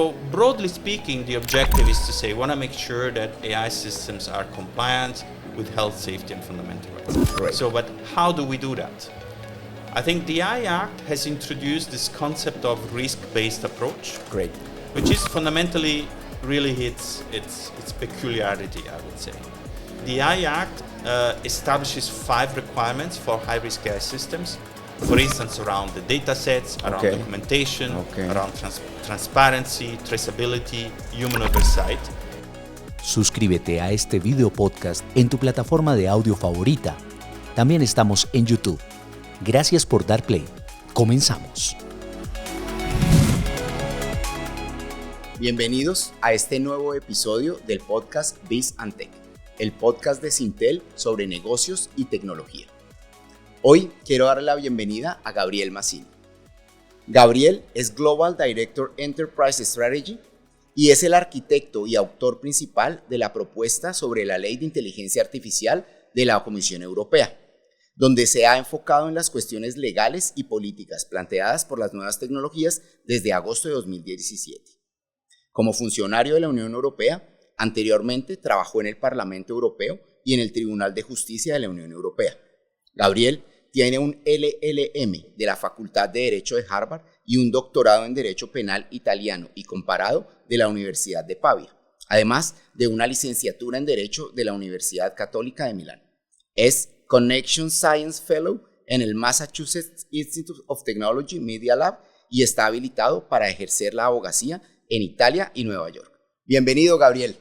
So broadly speaking, the objective is to say, we want to make sure that AI systems are compliant with health, safety, and fundamental rights. Right. So, but how do we do that? I think the AI Act has introduced this concept of risk-based approach. Great. Which is fundamentally really its peculiarity, I would say. The AI Act establishes 5 requirements for high-risk AI systems. For instance, around the data sets, around documentation, around transparency, traceability, human oversight. Suscríbete a este video podcast en tu plataforma de audio favorita. También estamos en YouTube. Gracias por dar play. Comenzamos. Bienvenidos a este nuevo episodio del podcast Biz Tech, el podcast de CINTEL sobre negocios y tecnología. Hoy quiero darle la bienvenida a Gabriele Mazzini. Gabriele es Global Director Enterprise Strategy y es el arquitecto y autor principal de la propuesta sobre la Ley de Inteligencia Artificial de la Comisión Europea, donde se ha enfocado en las cuestiones legales y políticas planteadas por las nuevas tecnologías desde agosto de 2017. Como funcionario de la Unión Europea, anteriormente trabajó en el Parlamento Europeo y en el Tribunal de Justicia de la Unión Europea. Gabriele tiene un LLM de la Facultad de Derecho de Harvard y un doctorado en Derecho Penal Italiano y Comparado de la Universidad de Pavia, además de una licenciatura en Derecho de la Universidad Católica de Milán. Es Connection Science Fellow en el Massachusetts Institute of Technology Media Lab y está habilitado para ejercer la abogacía en Italia y Nueva York. Bienvenido, Gabriele.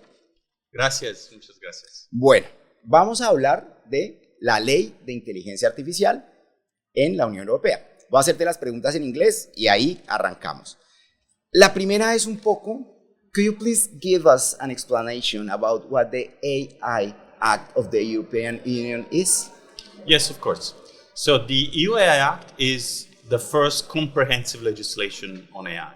Gracias, muchas gracias. Bueno, vamos a hablar de la Ley de Inteligencia Artificial en la Unión Europea. Voy a hacerte las preguntas en inglés y ahí arrancamos. La primera es un poco, could you please give us an explanation about what the AI Act of the European Union is? Yes, of course. So the EU AI Act is the first comprehensive legislation on AI.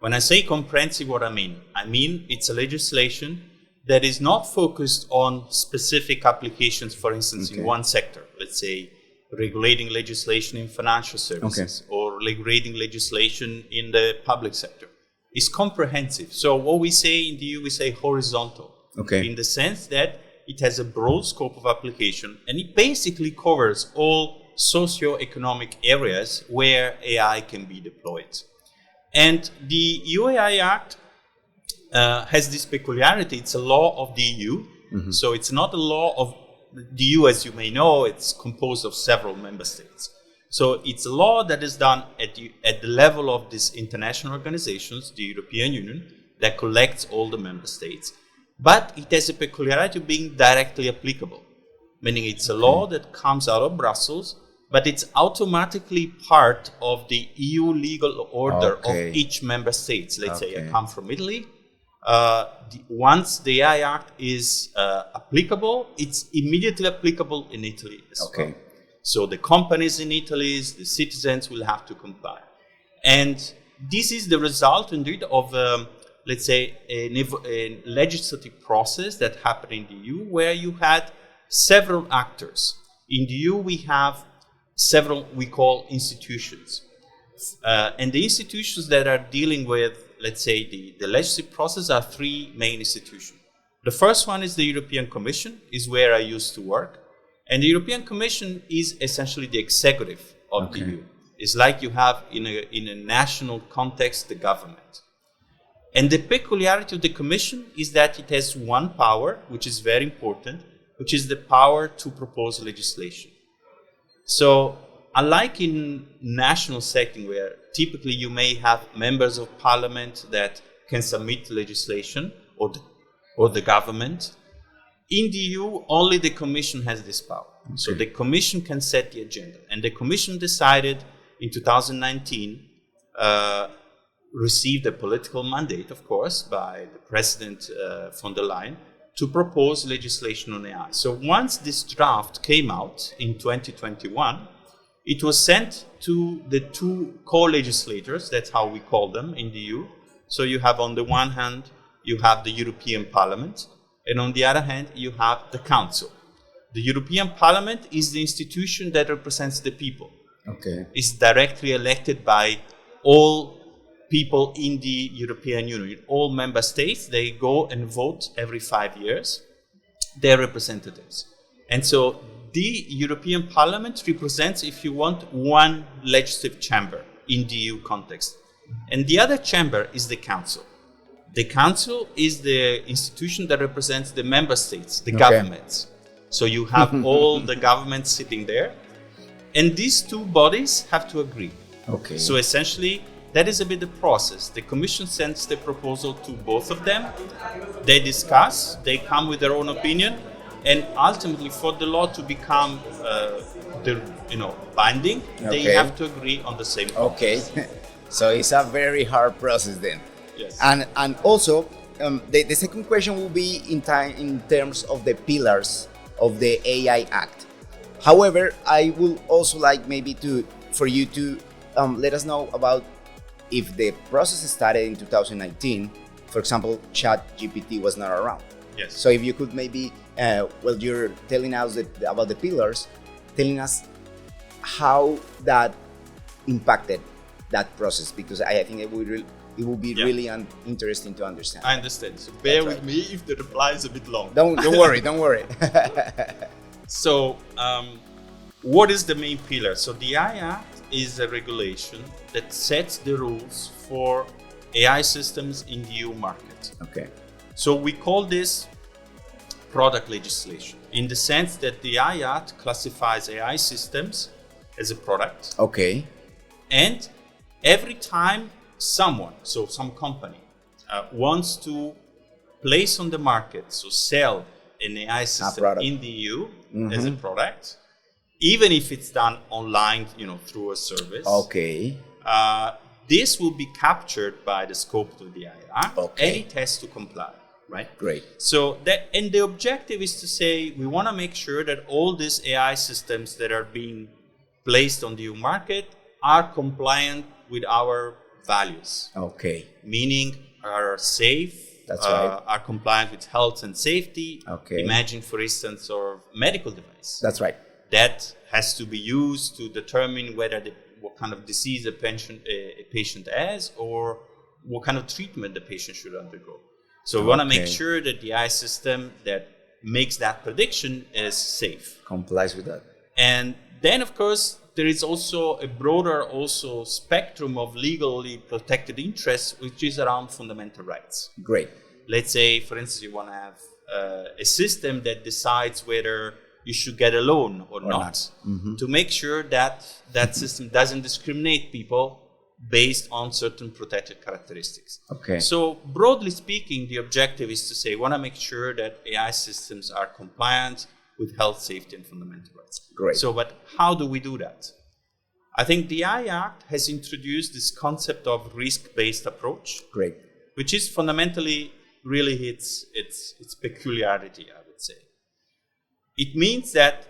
When I say comprehensive, what I mean? I mean it's a legislation that is not focused on specific applications, for instance, in one sector. Let's say regulating legislation in financial services or regulating legislation in the public sector. It's comprehensive. So what we say in the EU, we say horizontal, in the sense that it has a broad scope of application and it basically covers all socio-economic areas where AI can be deployed. And the EU AI Act has this peculiarity. It's a law of the EU. So it's not a law of the EU, as you may know. It's composed of several member states. So it's a law that is done at the level of these international organizations, the European Union, that collects all the member states. But it has a peculiarity of being directly applicable, meaning it's a law that comes out of Brussels, but it's automatically part of the EU legal order of each member state. Let's say I come from Italy. Once the AI Act is applicable, it's immediately applicable in Italy as well. So the companies in Italy, the citizens will have to comply. And this is the result, indeed, of, let's say, a legislative process that happened in the EU where you had several actors. In the EU, we have several, we call institutions. And the institutions that are dealing with, let's say, the legislative process are 3 main institutions. The first one is the European Commission, is where I used to work. And the European Commission is essentially the executive of the EU. It's like you have in a national context the government. And the peculiarity of the Commission is that it has one power, which is very important, which is the power to propose legislation. So unlike in national setting where typically you may have members of parliament that can submit legislation or the government, in the EU only the Commission has this power. So the Commission can set the agenda. And the Commission decided in 2019, received a political mandate, of course, by the President von der Leyen to propose legislation on AI. So once this draft came out in 2021, it was sent to the 2 co-legislators, that's how we call them in the EU. So you have on the one hand, you have the European Parliament, and on the other hand, you have the Council. The European Parliament is the institution that represents the people. It's directly elected by all people in the European Union, all member states, they go and vote every 5 years their representatives. And so the European Parliament represents, if you want, one legislative chamber in the EU context. And the other chamber is the Council. The Council is the institution that represents the member states, the governments. So you have all the governments sitting there. And these two bodies have to agree. Okay. So essentially, that is a bit the process. The Commission sends the proposal to both of them. They discuss, they come with their own opinion, and ultimately, for the law to become binding, they have to agree on the same point. Okay. So it's a very hard process then. Yes. And also, the second question will be in terms of the pillars of the AI Act. However, I would also like maybe for you to let us know about if the process started in 2019. For example, ChatGPT was not around. Yes. So if you could maybe, you're telling us about the pillars, telling us how that impacted that process, because I think it will be really interesting to understand. I understand. So bear with me if the reply is a bit long. Don't worry, don't worry. So, what is the main pillar? So the AI Act is a regulation that sets the rules for AI systems in the EU market. Okay. So we call this product legislation, in the sense that the AI Act classifies AI systems as a product. Okay. And every time someone, so some company, wants to place on the market, so sell an AI system in the EU as a product, even if it's done online, through a service. Okay. This will be captured by the scope of the AI Act, and it has to comply, right? Great. So and the objective is to say we want to make sure that all these AI systems that are being placed on the EU market are compliant with our values. Okay. Meaning are safe. That's right. Are compliant with health and safety. Okay. Imagine, for instance, or medical device. That's right. That has to be used to determine what kind of disease a patient has, or what kind of treatment the patient should undergo. So we want to make sure that the AI system that makes that prediction is safe. Complies with that. And then, of course, there is also a broader spectrum of legally protected interests, which is around fundamental rights. Great. Let's say, for instance, you want to have a system that decides whether you should get a loan or not. Mm-hmm. To make sure that that system doesn't discriminate people based on certain protected characteristics. Okay. So broadly speaking, the objective is to say, we want to make sure that AI systems are compliant with health, safety, and fundamental rights. Great. So, but how do we do that? I think the AI Act has introduced this concept of risk-based approach. Great. Which is fundamentally really its peculiarity, I would say. It means that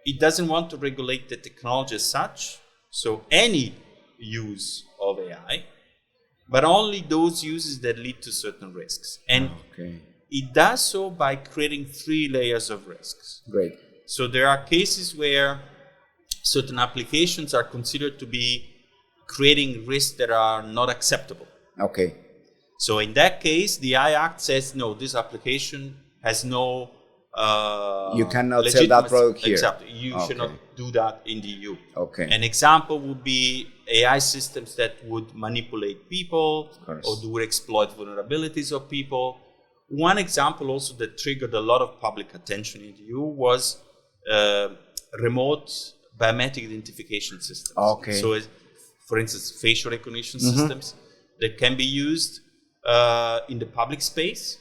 it doesn't want to regulate the technology as such, so any use of AI, but only those uses that lead to certain risks. And it does so by creating 3 layers of risks. Great. So there are cases where certain applications are considered to be creating risks that are not acceptable. Okay. So in that case, the AI Act says, no, this application has no you cannot sell that product here. Exactly. You should not do that in the EU. Okay. An example would be AI systems that would manipulate people or would exploit vulnerabilities of people. One example also that triggered a lot of public attention in the EU was remote biometric identification systems. Okay. So, for instance, facial recognition systems that can be used in the public space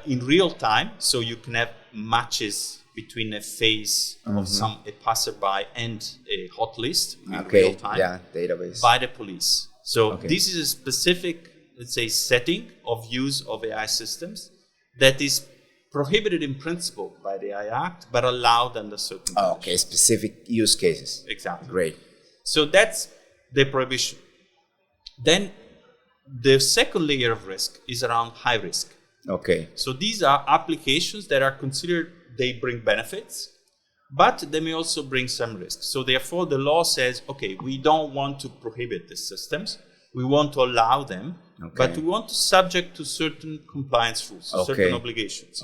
in real time. So you can have matches between a face of a passerby and a hot list in real time database by the police. So this is a specific, let's say, setting of use of AI systems that is prohibited in principle by the AI Act, but allowed under certain conditions. Okay, specific use cases. Exactly. Great. So that's the prohibition. Then the second layer of risk is around high risk. Okay. So these are applications that are considered, they bring benefits, but they may also bring some risks. So therefore, the law says, okay, we don't want to prohibit these systems, we want to allow them, but we want to subject to certain compliance rules, certain obligations.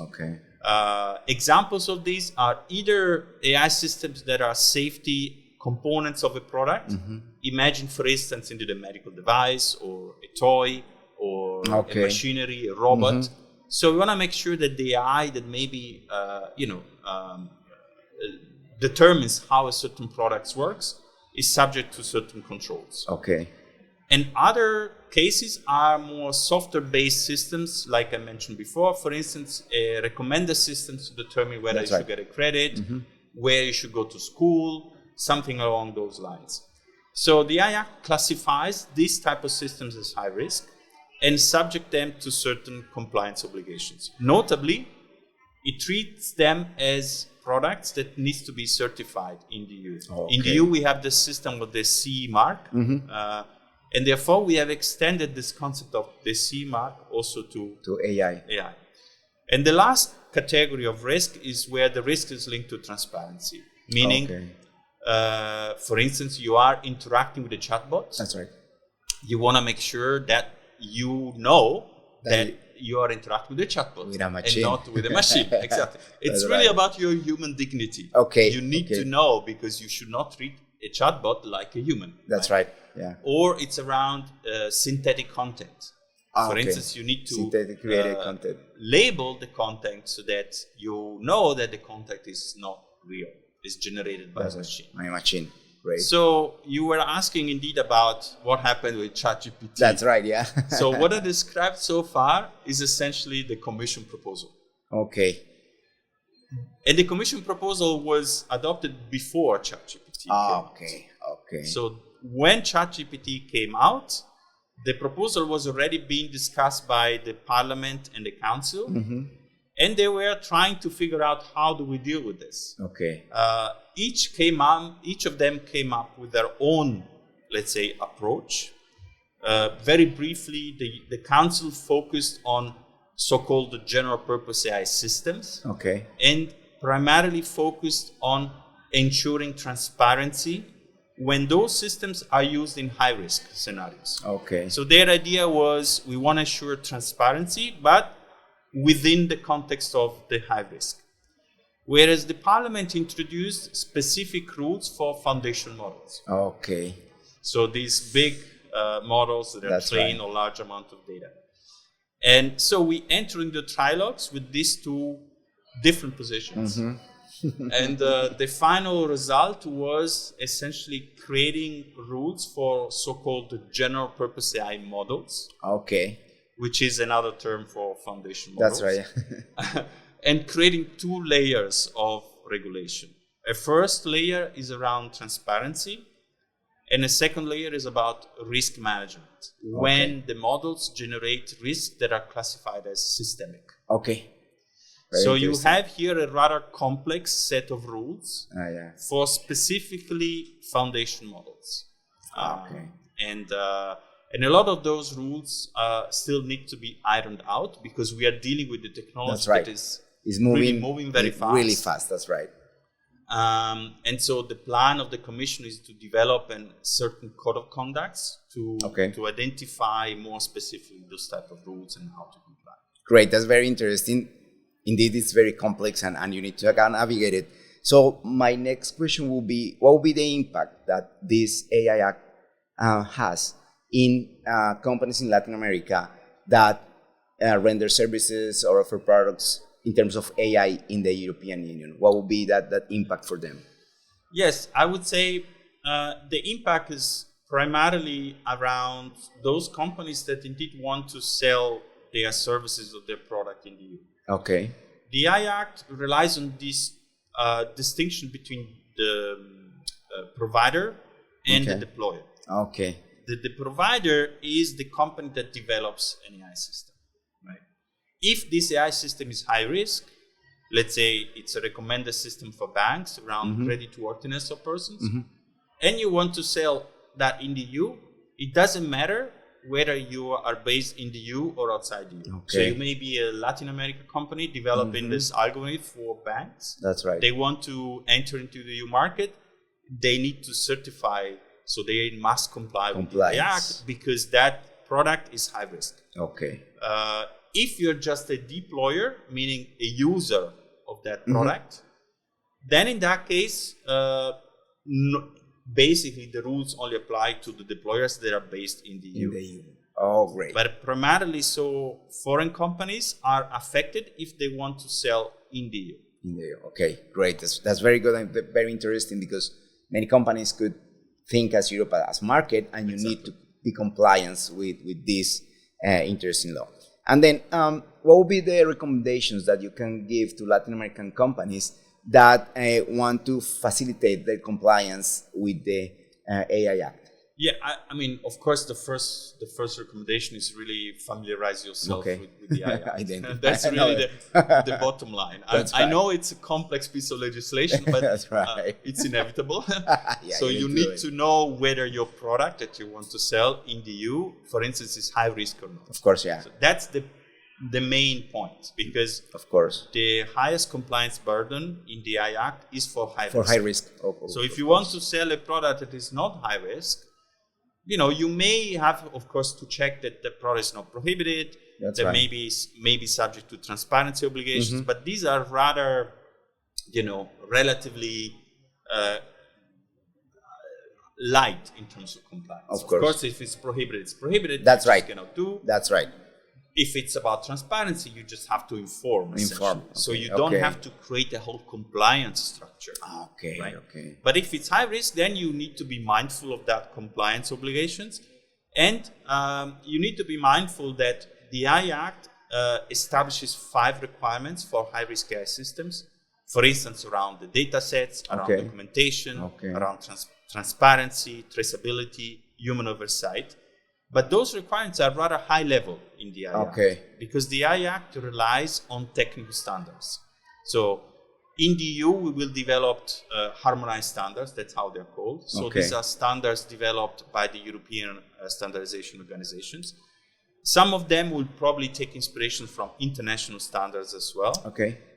Examples of these are either AI systems that are safety components of a product. Imagine, for instance, into the medical device or a toy or a machinery, a robot. So we want to make sure that the AI that maybe determines how a certain product works is subject to certain controls. And other cases are more software-based systems, like I mentioned before. For instance, a recommender system to determine whether you should get a credit, where you should go to school, something along those lines. So the AI Act classifies these type of systems as high risk and subject them to certain compliance obligations. Notably, it treats them as products that needs to be certified in the EU. In the EU, we have the system with the CE mark, and therefore we have extended this concept of the CE mark also to AI. And the last category of risk is where the risk is linked to transparency, meaning, for instance, you are interacting with a chatbot. That's right. You want to make sure that you know that you are interacting with a chatbot and not with a machine. Exactly. It's really about your human dignity. You need to know, because you should not treat a chatbot like a human. That's right. Or it's around synthetic content. For instance, you need to synthetic created content. Label the content so that you know that the content is not real. It's generated by a machine. By a machine. Great. So you were asking indeed about what happened with ChatGPT. That's right, So what I described so far is essentially the Commission proposal. And the Commission proposal was adopted before ChatGPT came out. So when ChatGPT came out, the proposal was already being discussed by the Parliament and the Council. And they were trying to figure out, how do we deal with this? Each of them came up with their own, let's say, approach. Very briefly, the council focused on so-called general purpose AI systems. And primarily focused on ensuring transparency when those systems are used in high-risk scenarios. So their idea was, we want to ensure transparency, but within the context of the high risk. Whereas the Parliament introduced specific rules for foundation models. So these big models that are trained on large amount of data. And so we enter into trilogues with these two different positions. And the final result was essentially creating rules for so-called general purpose AI models. Which is another term for foundation models. That's right. And creating two layers of regulation. A first layer is around transparency, and a second layer is about risk management, when the models generate risks that are classified as systemic. So you have here a rather complex set of rules for specifically foundation models. And a lot of those rules still need to be ironed out, because we are dealing with the technology that is moving very fast. Really fast, that's right. And so the plan of the Commission is to develop a certain code of conducts to identify more specifically those type of rules and how to comply. Great, that's very interesting. Indeed, it's very complex and you need to navigate it. So my next question will be, what will be the impact that this AI Act has in companies in Latin America that render services or offer products in terms of AI in the European Union? What will be that impact for them? Yes, I would say the impact is primarily around those companies that indeed want to sell their services or their product in the EU. The AI Act relies on this distinction between the provider and the deployer. The provider is the company that develops an AI system, right? If this AI system is high risk, let's say it's a recommender system for banks around creditworthiness of persons, and you want to sell that in the EU, it doesn't matter whether you are based in the EU or outside the EU. So you may be a Latin American company developing this algorithm for banks. That's right. They want to enter into the EU market. They need to certify So they must comply with the AI Act because that product is high risk. Okay. If you're just a deployer, meaning a user of that product, then in that case, basically the rules only apply to the deployers that are based in the EU. Oh, great. But primarily, so foreign companies are affected if they want to sell in the EU. In the EU. Okay, great. That's very good and very interesting because many companies could think as Europe as market, and you need to be compliant with this interesting law. And then, what would be the recommendations that you can give to Latin American companies that want to facilitate their compliance with the AI Act? Yeah, I mean, of course, the first recommendation is really familiarize yourself with the AI Act. That's really the bottom line. I know it's a complex piece of legislation, but it's inevitable. So you need to know whether your product that you want to sell in the EU, for instance, is high risk or not. Of course, yeah. So that's the main point, because of course the highest compliance burden in the AI Act is for high risk. For high risk. So if you want to sell a product that is not high risk, you may have, of course, to check that the product is not prohibited, that may be subject to transparency obligations, but these are rather, relatively light in terms of compliance. Of course, if it's prohibited, it's prohibited. That's right. Cannot do. That's right. If it's about transparency, you just have to inform. Okay. So you don't have to create a whole compliance structure. Okay. Right? Okay. But if it's high risk, then you need to be mindful of that compliance obligations, and you need to be mindful that the AI Act establishes 5 requirements for high risk AI systems. For instance, around the data sets, around documentation, around transparency, traceability, human oversight. But those requirements are rather high level in the AI Act, because the AI Act relies on technical standards. So in the EU, we will develop harmonized standards. That's how they're called. So these are standards developed by the European standardization organizations. Some of them will probably take inspiration from international standards as well.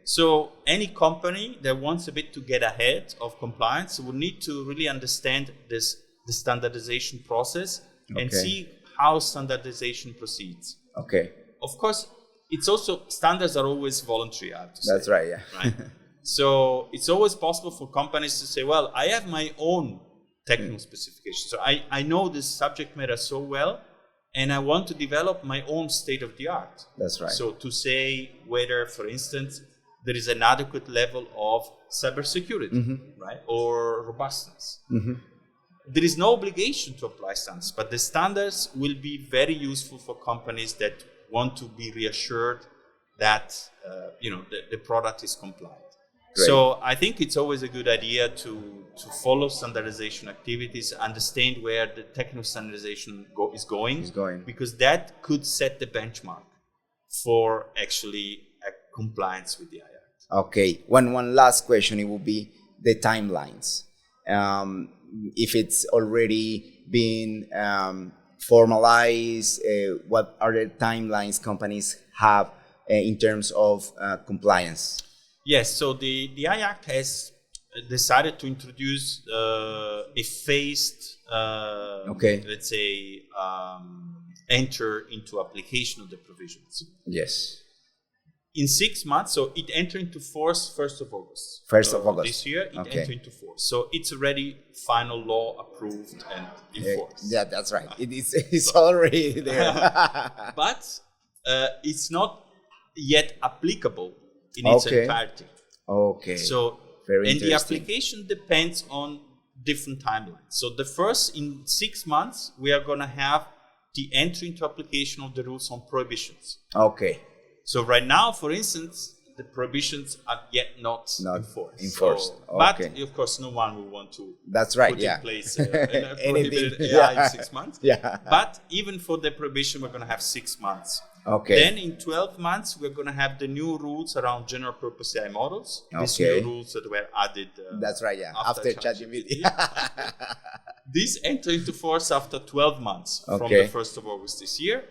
So any company that wants a bit to get ahead of compliance will need to really understand the standardization process and see how standardization proceeds. Of course, it's also, standards are always voluntary, I have to say. That's right, Right? So it's always possible for companies to say, well, I have my own technical specifications. So I know this subject matter so well, and I want to develop my own state of the art. That's right. So to say whether, for instance, there is an adequate level of cybersecurity, right, or robustness. There is no obligation to apply standards, but the standards will be very useful for companies that want to be reassured that the product is compliant. Great. So I think it's always a good idea to follow standardization activities, understand where the technical standardization is going, because that could set the benchmark for actually compliance with the AI Act. Okay. One last question, it will be the timelines. If it's already been formalized, what are the timelines companies have in terms of compliance? Yes, so the AI Act has decided to introduce a phased, let's say, enter into application of the provisions. Yes. In 6 months, so it entered into force 1st of August. 1st of August. This year, it entered into force. So it's already final law approved and enforced. Yeah, that's right. It's already there. But it's not yet applicable in its entirety. So, very and the application depends on different timelines. So in 6 months, we are going to have the entry into application of the rules on prohibitions. So right now, for instance, the prohibitions are yet not enforced. But of course, no one will want to put in place a prohibited AI in 6 months. But even for the prohibition, we're going to have 6 months. Then in 12 months, we're going to have the new rules around general purpose AI models. These new rules that were added. That's right, after ChatGPT. These enter into force after 12 months from the 1st of August this year.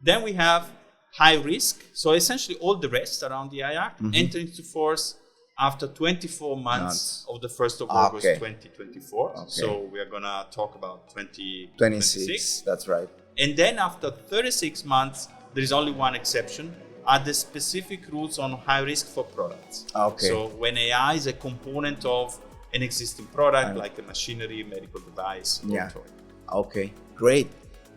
Then we have high risk. So essentially all the rest around the AI Act enter into force after 24 months of the 1st of August 2024. Okay. So we are going to talk about 2026. 26, that's right. And then after 36 months, there is only one exception, are the specific rules on high risk for products. Okay. So when AI is a component of an existing product, like a machinery, medical device, or toy. Okay, great.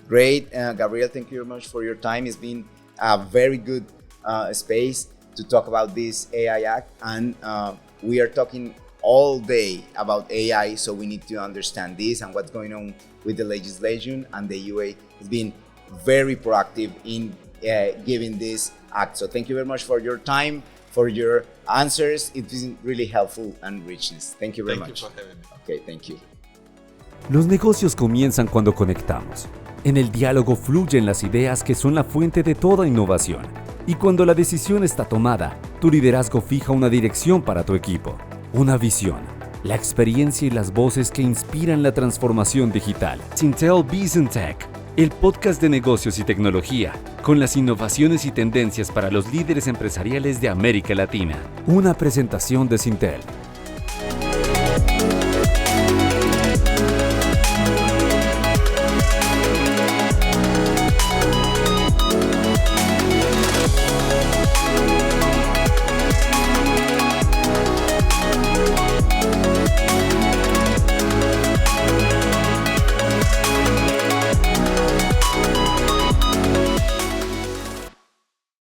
Gabriele, thank you very much for your time. It's been a very good space to talk about this AI Act, and we are talking all day about AI, so we need to understand this and what's going on with the legislation, and the UA has been very proactive in giving this act. So thank you very much for your time, for your answers. It's been really helpful and richness. Thank you very much. Thank you for having me. Okay, thank you. Los negocios comienzan cuando conectamos. En el diálogo fluyen las ideas que son la fuente de toda innovación. Y cuando la decisión está tomada, tu liderazgo fija una dirección para tu equipo, una visión, la experiencia y las voces que inspiran la transformación digital. CINTEL Biz Tech, el podcast de negocios y tecnología, con las innovaciones y tendencias para los líderes empresariales de América Latina. Una presentación de CINTEL.